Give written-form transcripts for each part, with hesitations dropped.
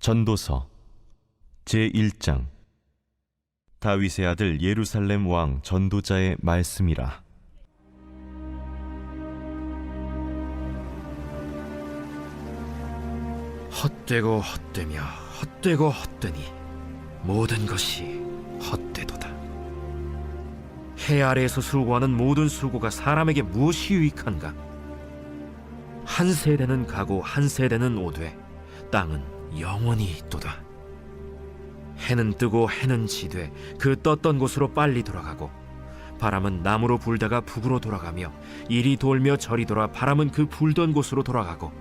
전도서 제1장. 다윗의 아들 예루살렘 왕 전도자의 말씀이라. 헛되고 헛되며 헛되고 헛되니 모든 것이 헛되도다. 해 아래에서 수고하는 모든 수고가 사람에게 무엇이 유익한가? 한 세대는 가고 한 세대는 오되 땅은 영원히 있도다. 해는 뜨고 해는 지되 그 떴던 곳으로 빨리 돌아가고, 바람은 남으로 불다가 북으로 돌아가며 이리 돌며 저리 돌아 바람은 그 불던 곳으로 돌아가고,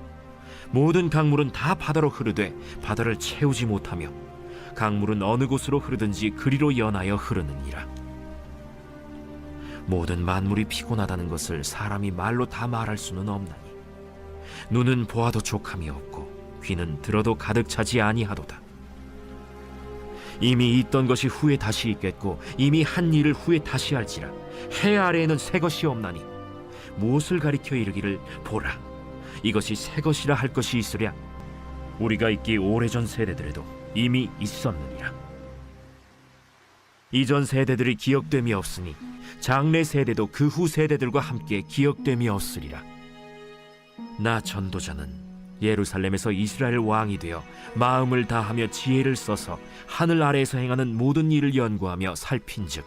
모든 강물은 다 바다로 흐르되 바다를 채우지 못하며 강물은 어느 곳으로 흐르든지 그리로 연하여 흐르느니라. 모든 만물이 피곤하다는 것을 사람이 말로 다 말할 수는 없나니, 눈은 보아도 족함이 없고 귀는 들어도 가득 차지 아니하도다. 이미 있던 것이 후에 다시 있겠고 이미 한 일을 후에 다시 할지라. 해 아래에는 새 것이 없나니 무엇을 가리켜 이르기를 보라, 이것이 새 것이라 할 것이 있으랴. 우리가 있기 오래전 세대들에도 이미 있었느니라. 이전 세대들이 기억됨이 없으니 장래 세대도 그 후 세대들과 함께 기억됨이 없으리라. 나 전도자는 예루살렘에서 이스라엘 왕이 되어 마음을 다하며 지혜를 써서 하늘 아래에서 행하는 모든 일을 연구하며 살핀즉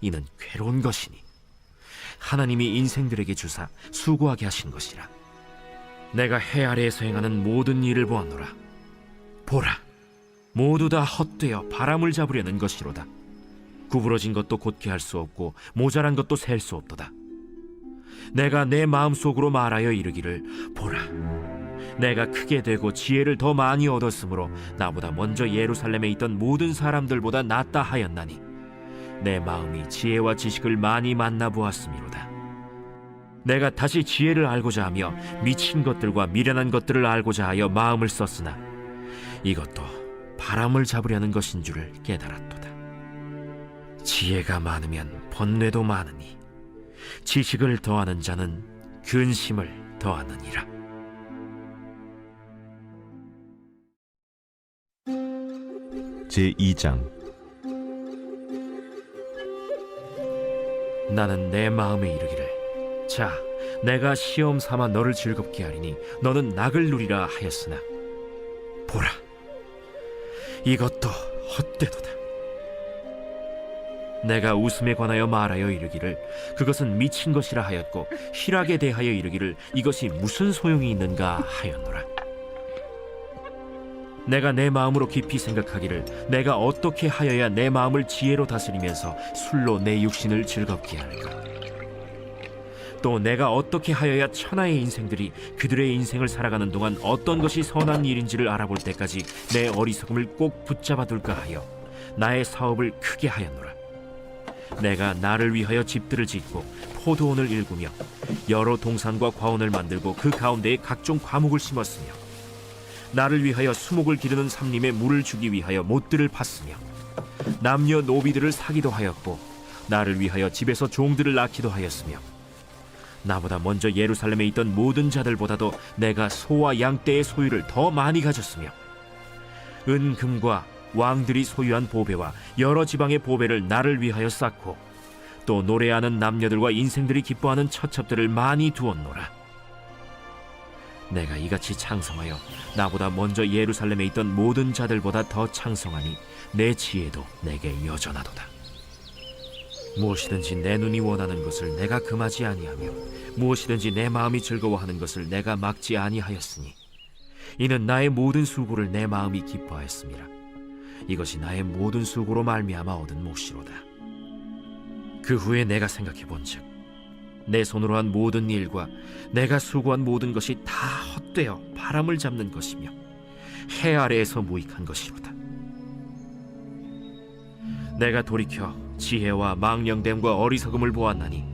이는 괴로운 것이니 하나님이 인생들에게 주사 수고하게 하신 것이라. 내가 해 아래에서 행하는 모든 일을 보았노라. 보라, 모두 다 헛되어 바람을 잡으려는 것이로다. 구부러진 것도 곧게 할 수 없고 모자란 것도 셀 수 없도다. 내가 내 마음속으로 말하여 이르기를 보라, 내가 크게 되고 지혜를 더 많이 얻었으므로 나보다 먼저 예루살렘에 있던 모든 사람들보다 낫다 하였나니 내 마음이 지혜와 지식을 많이 만나보았음이로다. 내가 다시 지혜를 알고자 하며 미친 것들과 미련한 것들을 알고자 하여 마음을 썼으나 이것도 바람을 잡으려는 것인 줄을 깨달았도다. 지혜가 많으면 번뇌도 많으니 지식을 더하는 자는 근심을 더하느니라. 제2장. 나는 내 마음에 이르기를, 자, 내가 시험 삼아 너를 즐겁게 하리니 너는 낙을 누리라 하였으나 보라, 이것도 헛되도다. 내가 웃음에 관하여 말하여 이르기를 그것은 미친 것이라 하였고, 희락에 대하여 이르기를 이것이 무슨 소용이 있는가 하였노라. 내가 내 마음으로 깊이 생각하기를 내가 어떻게 하여야 내 마음을 지혜로 다스리면서 술로 내 육신을 즐겁게 할까? 또 내가 어떻게 하여야 천하의 인생들이 그들의 인생을 살아가는 동안 어떤 것이 선한 일인지를 알아볼 때까지 내 어리석음을 꼭 붙잡아둘까 하여 나의 사업을 크게 하였노라. 내가 나를 위하여 집들을 짓고 포도원을 일구며 여러 동산과 과원을 만들고 그 가운데에 각종 과목을 심었으며, 나를 위하여 수목을 기르는 삼림에 물을 주기 위하여 못들을 팠으며, 남녀 노비들을 사기도 하였고 나를 위하여 집에서 종들을 낳기도 하였으며, 나보다 먼저 예루살렘에 있던 모든 자들보다도 내가 소와 양떼의 소유를 더 많이 가졌으며, 은금과 왕들이 소유한 보배와 여러 지방의 보배를 나를 위하여 쌓고, 또 노래하는 남녀들과 인생들이 기뻐하는 처첩들을 많이 두었노라. 내가 이같이 창성하여 나보다 먼저 예루살렘에 있던 모든 자들보다 더 창성하니 내 지혜도 내게 여전하도다. 무엇이든지 내 눈이 원하는 것을 내가 금하지 아니하며 무엇이든지 내 마음이 즐거워하는 것을 내가 막지 아니하였으니 이는 나의 모든 수고를 내 마음이 기뻐하였음이라. 이것이 나의 모든 수고로 말미암아 얻은 몫이로다. 그 후에 내가 생각해 본즉 내 손으로 한 모든 일과 내가 수고한 모든 것이 다 헛되어 바람을 잡는 것이며 해 아래에서 무익한 것이로다. 내가 돌이켜 지혜와 망령됨과 어리석음을 보았나니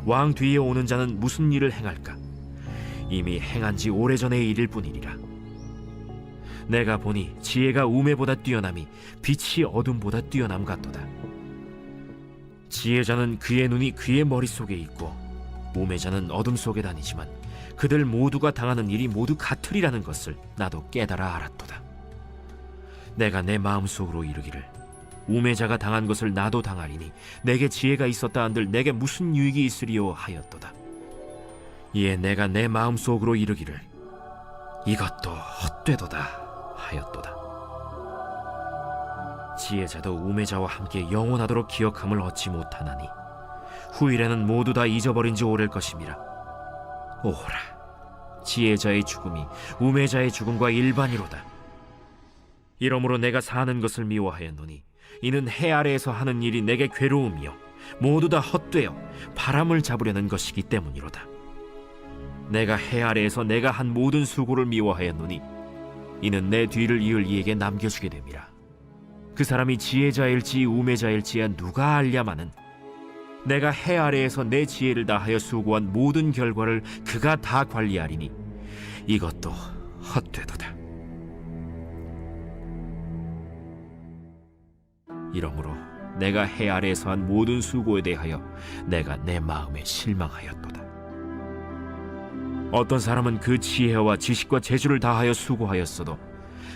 왕 뒤에 오는 자는 무슨 일을 행할까? 이미 행한 지 오래전의 일일 뿐이니라. 내가 보니 지혜가 우매보다 뛰어남이 빛이 어둠보다 뛰어남 같도다. 지혜자는 그의 눈이 그의 머릿속에 있고 우매자는 어둠 속에 다니지만 그들 모두가 당하는 일이 모두 같으리라는 것을 나도 깨달아 알았도다. 내가 내 마음속으로 이르기를 우매자가 당한 것을 나도 당하리니 내게 지혜가 있었다 한들 내게 무슨 유익이 있으리요 하였도다. 이에 내가 내 마음속으로 이르기를 이것도 헛되도다 하였도다. 지혜자도 우매자와 함께 영원하도록 기억함을 얻지 못하나니 후일에는 모두 다 잊어버린 지 오래일 것임이라. 오호라, 지혜자의 죽음이 우매자의 죽음과 일반이로다. 이러므로 내가 사는 것을 미워하였노니 이는 해 아래에서 하는 일이 내게 괴로움이요 모두 다 헛되어 바람을 잡으려는 것이기 때문이로다. 내가 해 아래에서 내가 한 모든 수고를 미워하였노니 이는 내 뒤를 이을 이에게 남겨주게 됨이라. 그 사람이 지혜자일지 우매자일지야 누가 알랴마는 내가 해 아래에서 내 지혜를 다하여 수고한 모든 결과를 그가 다 관리하리니 이것도 헛되도다. 이러므로 내가 해 아래에서 한 모든 수고에 대하여 내가 내 마음에 실망하였도다. 어떤 사람은 그 지혜와 지식과 재주를 다하여 수고하였어도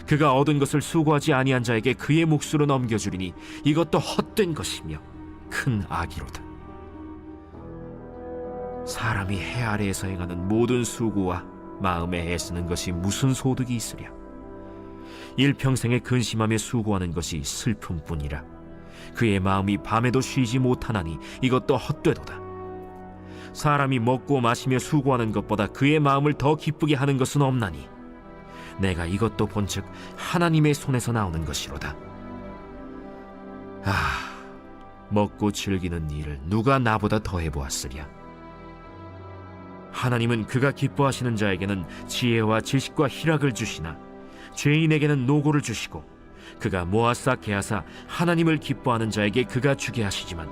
그가 얻은 것을 수고하지 아니한 자에게 그의 몫으로 넘겨주리니 이것도 헛된 것이며 큰 악이로다. 사람이 해 아래에서 행하는 모든 수고와 마음에 애쓰는 것이 무슨 소득이 있으랴. 일평생에 근심하며 수고하는 것이 슬픔뿐이라. 그의 마음이 밤에도 쉬지 못하나니 이것도 헛되도다. 사람이 먹고 마시며 수고하는 것보다 그의 마음을 더 기쁘게 하는 것은 없나니 내가 이것도 본즉 하나님의 손에서 나오는 것이로다. 먹고 즐기는 일을 누가 나보다 더 해보았으랴. 하나님은 그가 기뻐하시는 자에게는 지혜와 지식과 희락을 주시나 죄인에게는 노고를 주시고 그가 모아싸 개하사 하나님을 기뻐하는 자에게 그가 주게 하시지만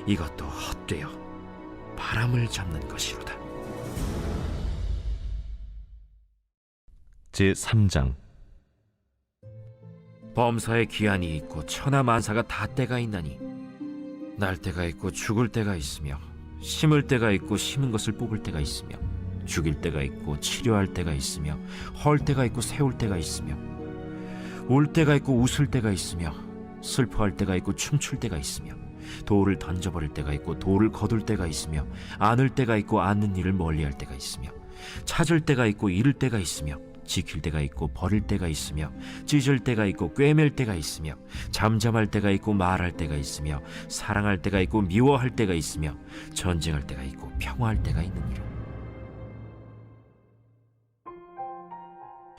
이것도 헛되어 바람을 잡는 것이로다. 제3장. 범사에 기한이 있고 천하만사가 다 때가 있나니 날 때가 있고 죽을 때가 있으며 심을 때가 있고 심은 것을 뽑을 때가 있으며 죽일 때가 있고 치료할 때가 있으며 헐 때가 있고 세울 때가 있으며 울 때가 있고 웃을 때가 있으며 슬퍼할 때가 있고 춤출 때가 있으며 돌을 던져버릴 때가 있고 돌을 거둘 때가 있으며 안을 때가 있고 안는 일을 멀리할 때가 있으며 찾을 때가 있고 잃을 때가 있으며 지킬 때가 있고 버릴 때가 있으며 찢을 때가 있고 꿰맬 때가 있으며 잠잠할 때가 있고 말할 때가 있으며 사랑할 때가 있고 미워할 때가 있으며 전쟁할 때가 있고 평화할 때가 있느니라.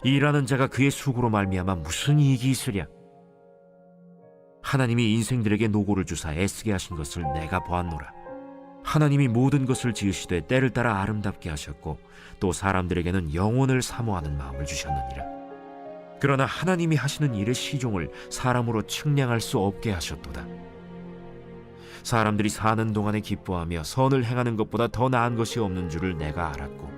일하는 자가 그의 수고로 말미암아 무슨 이익이 있으랴. 하나님이 인생들에게 노고를 주사 애쓰게 하신 것을 내가 보았노라. 하나님이 모든 것을 지으시되 때를 따라 아름답게 하셨고 또 사람들에게는 영혼을 사모하는 마음을 주셨느니라. 그러나 하나님이 하시는 일의 시종을 사람으로 측량할 수 없게 하셨도다. 사람들이 사는 동안에 기뻐하며 선을 행하는 것보다 더 나은 것이 없는 줄을 내가 알았고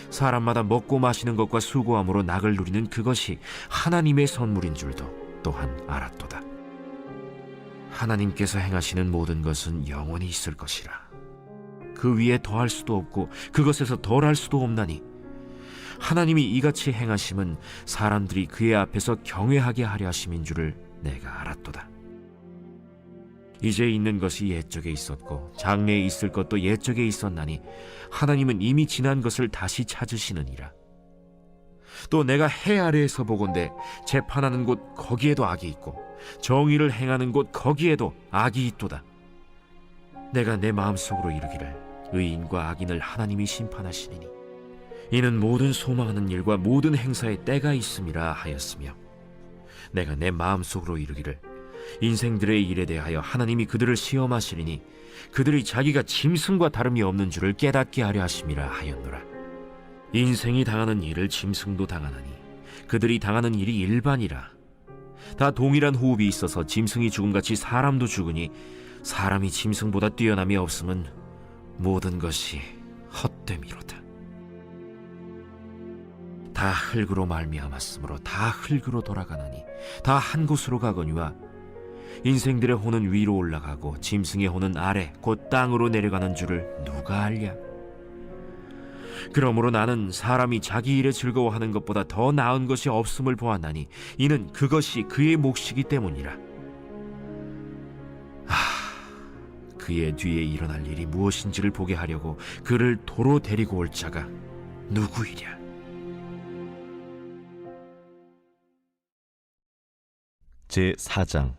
사람마다 먹고 마시는 것과 수고함으로 낙을 누리는 그것이 하나님의 선물인 줄도 또한 알았도다. 하나님께서 행하시는 모든 것은 영원히 있을 것이라. 그 위에 더할 수도 없고 그것에서 덜할 수도 없나니 하나님이 이같이 행하심은 사람들이 그의 앞에서 경외하게 하려 하심인 줄을 내가 알았도다. 이제 있는 것이 옛적에 있었고 장래에 있을 것도 옛적에 있었나니 하나님은 이미 지난 것을 다시 찾으시느니라. 또 내가 해 아래에서 보건대 재판하는 곳 거기에도 악이 있고 정의를 행하는 곳 거기에도 악이 있도다. 내가 내 마음속으로 이르기를 의인과 악인을 하나님이 심판하시리니 이는 모든 소망하는 일과 모든 행사에 때가 있음이라 하였으며 내가 내 마음속으로 이르기를 인생들의 일에 대하여 하나님이 그들을 시험하시리니 그들이 자기가 짐승과 다름이 없는 줄을 깨닫게 하려 하심이라 하였노라. 인생이 당하는 일을 짐승도 당하나니 그들이 당하는 일이 일반이라. 다 동일한 호흡이 있어서 짐승이 죽음같이 사람도 죽으니 사람이 짐승보다 뛰어남이 없음은 모든 것이 헛됨이로다. 다 흙으로 말미암았으므로 다 흙으로 돌아가나니 다 한 곳으로 가거니와 인생들의 혼은 위로 올라가고 짐승의 혼은 아래 곧 땅으로 내려가는 줄을 누가 알랴. 그러므로 나는 사람이 자기 일에 즐거워하는 것보다 더 나은 것이 없음을 보았나니 이는 그것이 그의 몫이기 때문이라. 그의 뒤에 일어날 일이 무엇인지를 보게 하려고 그를 도로 데리고 올 자가 누구이랴? 제4장.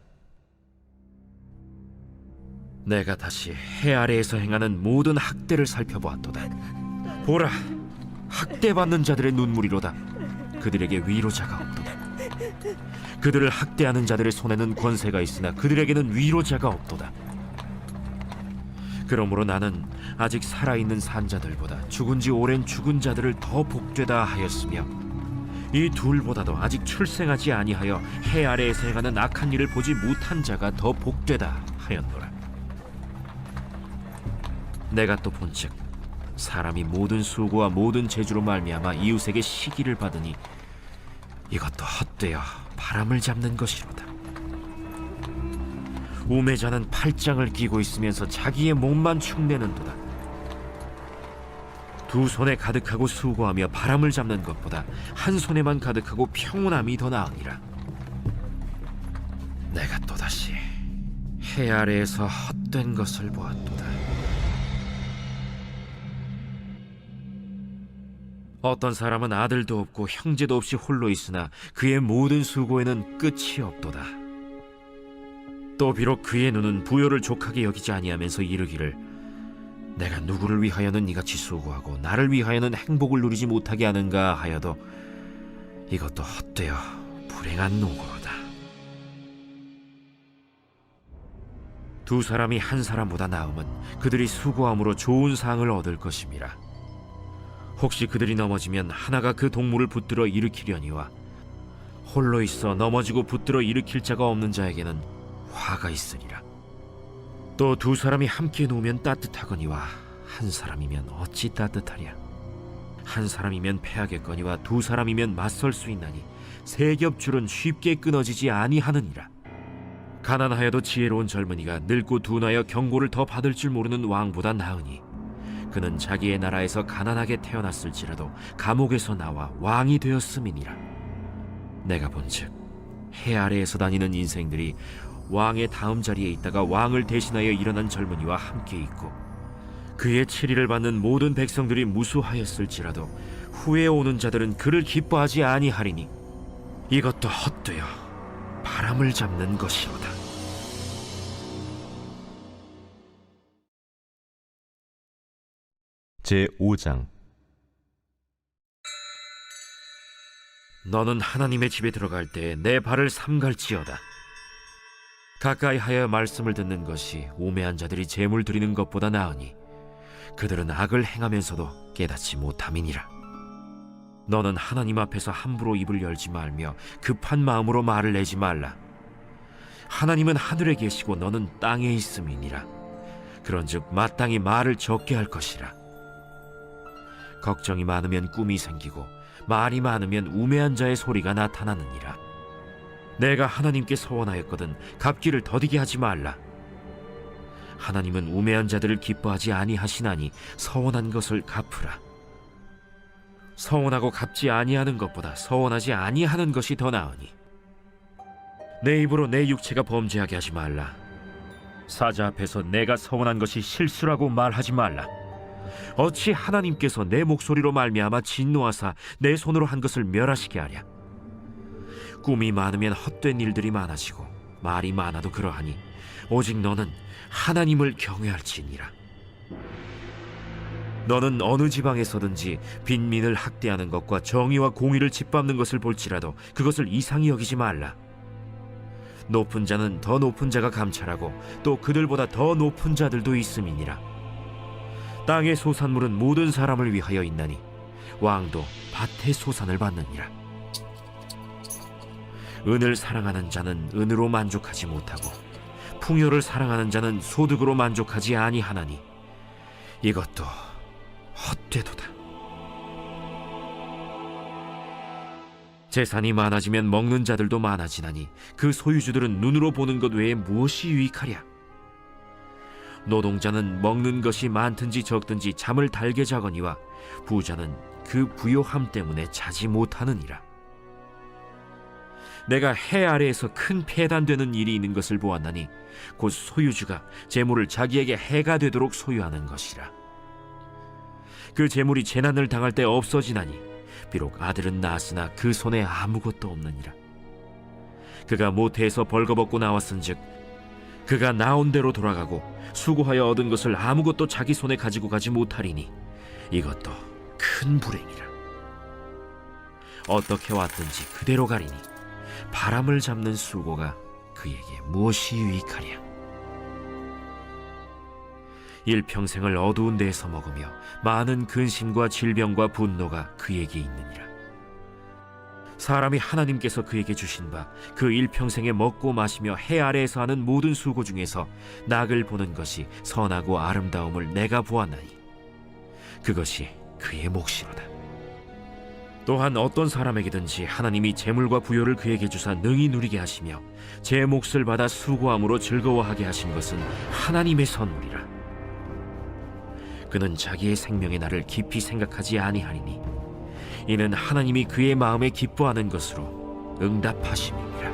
내가 다시 해 아래에서 행하는 모든 학대를 살펴보았도다. 보라, 학대받는 자들의 눈물이로다. 그들에게 위로자가 없도다. 그들을 학대하는 자들의 손에는 권세가 있으나 그들에게는 위로자가 없도다. 그러므로 나는 아직 살아있는 산자들보다 죽은 지 오랜 죽은 자들을 더 복되다 하였으며 이 둘보다도 아직 출생하지 아니하여 해 아래에서 행하는 악한 일을 보지 못한 자가 더 복되다 하였노라. 내가 또 본즉 사람이 모든 수고와 모든 재주로 말미암아 이웃에게 시기를 받으니 이것도 헛되어 바람을 잡는 것이로다. 우매자는 팔짱을 끼고 있으면서 자기의 몸만 축내는도다. 두 손에 가득하고 수고하며 바람을 잡는 것보다 한 손에만 가득하고 평온함이 더 나으니라. 내가 또다시 해 아래에서 헛된 것을 보았도다. 어떤 사람은 아들도 없고 형제도 없이 홀로 있으나 그의 모든 수고에는 끝이 없도다. 또 비록 그의 눈은 부요를 족하게 여기지 아니하면서 이르기를 내가 누구를 위하여는 이같이 수고하고 나를 위하여는 행복을 누리지 못하게 하는가 하여도 이것도 헛되어 불행한 노고로다. 두 사람이 한 사람보다 나음은 그들이 수고함으로 좋은 상을 얻을 것임이라. 혹시 그들이 넘어지면 하나가 그 동물을 붙들어 일으키려니와 홀로 있어 넘어지고 붙들어 일으킬 자가 없는 자에게는 화가 있으리라. 또 두 사람이 함께 누우면 따뜻하거니와 한 사람이면 어찌 따뜻하랴. 한 사람이면 패하겠거니와 두 사람이면 맞설 수 있나니 세 겹줄은 쉽게 끊어지지 아니하느니라. 가난하여도 지혜로운 젊은이가 늙고 둔하여 경고를 더 받을 줄 모르는 왕보다 나으니 그는 자기의 나라에서 가난하게 태어났을지라도 감옥에서 나와 왕이 되었음이니라. 내가 본즉 해 아래에서 다니는 인생들이 왕의 다음 자리에 있다가 왕을 대신하여 일어난 젊은이와 함께 있고 그의 치리를 받는 모든 백성들이 무수하였을지라도 후에 오는 자들은 그를 기뻐하지 아니하리니 이것도 헛되어 바람을 잡는 것이로다. 제5장. 너는 하나님의 집에 들어갈 때 내 발을 삼갈지어다. 가까이 하여 말씀을 듣는 것이 우매한 자들이 제물 드리는 것보다 나으니 그들은 악을 행하면서도 깨닫지 못함이니라. 너는 하나님 앞에서 함부로 입을 열지 말며 급한 마음으로 말을 내지 말라. 하나님은 하늘에 계시고 너는 땅에 있음이니라. 그런즉 마땅히 말을 적게 할 것이라. 걱정이 많으면 꿈이 생기고 말이 많으면 우매한 자의 소리가 나타나느니라. 내가 하나님께 서원하였거든 갚기를 더디게 하지 말라. 하나님은 우매한 자들을 기뻐하지 아니하시나니 서원한 것을 갚으라. 서원하고 갚지 아니하는 것보다 서원하지 아니하는 것이 더 나으니 내 입으로 내 육체가 범죄하게 하지 말라. 사자 앞에서 내가 서원한 것이 실수라고 말하지 말라. 어찌 하나님께서 내 목소리로 말미암아 진노하사 내 손으로 한 것을 멸하시게 하랴. 꿈이 많으면 헛된 일들이 많아지고 말이 많아도 그러하니 오직 너는 하나님을 경외할지니라. 너는 어느 지방에서든지 빈민을 학대하는 것과 정의와 공의를 짓밟는 것을 볼지라도 그것을 이상히 여기지 말라. 높은 자는 더 높은 자가 감찰하고 또 그들보다 더 높은 자들도 있음이니라. 땅의 소산물은 모든 사람을 위하여 있나니 왕도 밭의 소산을 받느니라. 은을 사랑하는 자는 은으로 만족하지 못하고 풍요를 사랑하는 자는 소득으로 만족하지 아니하나니 이것도 헛되도다. 재산이 많아지면 먹는 자들도 많아지나니 그 소유주들은 눈으로 보는 것 외에 무엇이 유익하랴. 노동자는 먹는 것이 많든지 적든지 잠을 달게 자거니와 부자는 그 부요함 때문에 자지 못하느니라. 내가 해 아래에서 큰 폐단되는 일이 있는 것을 보았나니 곧 소유주가 재물을 자기에게 해가 되도록 소유하는 것이라. 그 재물이 재난을 당할 때 없어지나니 비록 아들은 낳았으나 그 손에 아무것도 없느니라. 그가 모태에서 벌거벗고 나왔은즉 그가 나온 대로 돌아가고 수고하여 얻은 것을 아무것도 자기 손에 가지고 가지 못하리니 이것도 큰 불행이라. 어떻게 왔든지 그대로 가리니 바람을 잡는 수고가 그에게 무엇이 유익하랴. 일평생을 어두운 데에서 먹으며 많은 근심과 질병과 분노가 그에게 있느니라. 사람이 하나님께서 그에게 주신 바 그 일평생에 먹고 마시며 해 아래에서 하는 모든 수고 중에서 낙을 보는 것이 선하고 아름다움을 내가 보았나니 그것이 그의 몫이로다. 또한 어떤 사람에게든지 하나님이 재물과 부요를 그에게 주사 능히 누리게 하시며 제 몫을 받아 수고함으로 즐거워하게 하신 것은 하나님의 선물이라. 그는 자기의 생명의 날을 깊이 생각하지 아니하리니 이는 하나님이 그의 마음에 기뻐하는 것으로 응답하심이니라.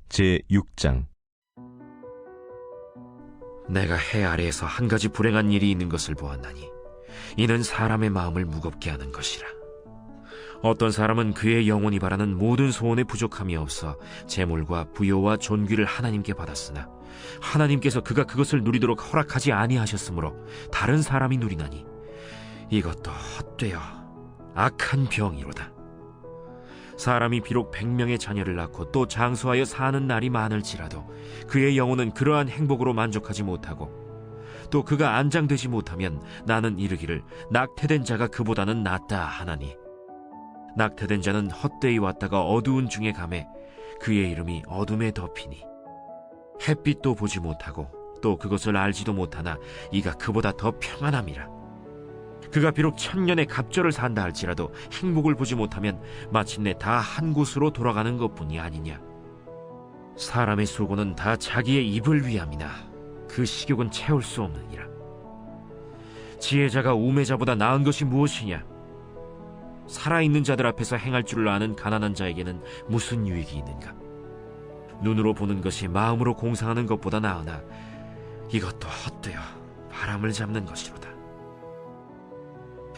제6장. 내가 해 아래에서 한 가지 불행한 일이 있는 것을 보았나니 이는 사람의 마음을 무겁게 하는 것이라. 어떤 사람은 그의 영혼이 바라는 모든 소원에 부족함이 없어 재물과 부요와 존귀를 하나님께 받았으나 하나님께서 그가 그것을 누리도록 허락하지 아니하셨으므로 다른 사람이 누리나니 이것도 헛되어 악한 병이로다. 사람이 비록 100명의 자녀를 낳고 또 장수하여 사는 날이 많을지라도 그의 영혼은 그러한 행복으로 만족하지 못하고 또 그가 안장되지 못하면 나는 이르기를 낙태된 자가 그보다는 낫다 하나니 낙태된 자는 헛되이 왔다가 어두운 중에 가매 그의 이름이 어둠에 덮이니 햇빛도 보지 못하고 또 그것을 알지도 못하나 이가 그보다 더 평안함이라. 그가 비록 1000년의 갑절을 산다 할지라도 행복을 보지 못하면 마침내 다 한 곳으로 돌아가는 것뿐이 아니냐. 사람의 수고는 다 자기의 입을 위함이나 그 식욕은 채울 수 없느니라. 지혜자가 우매자보다 나은 것이 무엇이냐. 살아있는 자들 앞에서 행할 줄을 아는 가난한 자에게는 무슨 유익이 있는가. 눈으로 보는 것이 마음으로 공상하는 것보다 나으나 이것도 헛되어 바람을 잡는 것이로다.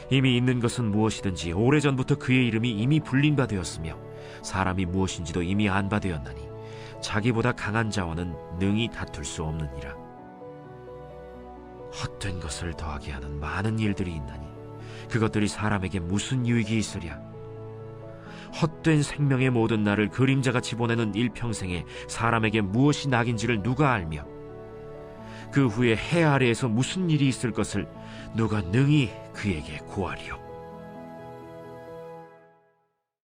이미 있는 것은 무엇이든지 오래전부터 그의 이름이 이미 불린 바 되었으며 사람이 무엇인지도 이미 안 바 되었나니 자기보다 강한 자와는 능히 다툴 수 없느니라. 헛된 것을 더하게 하는 많은 일들이 있나니 그것들이 사람에게 무슨 유익이 있으랴. 헛된 생명의 모든 날을 그림자같이 보내는 일평생에 사람에게 무엇이 낙인지를 누가 알며 그 후에 해 아래에서 무슨 일이 있을 것을 누가 능히 그에게 고하리요.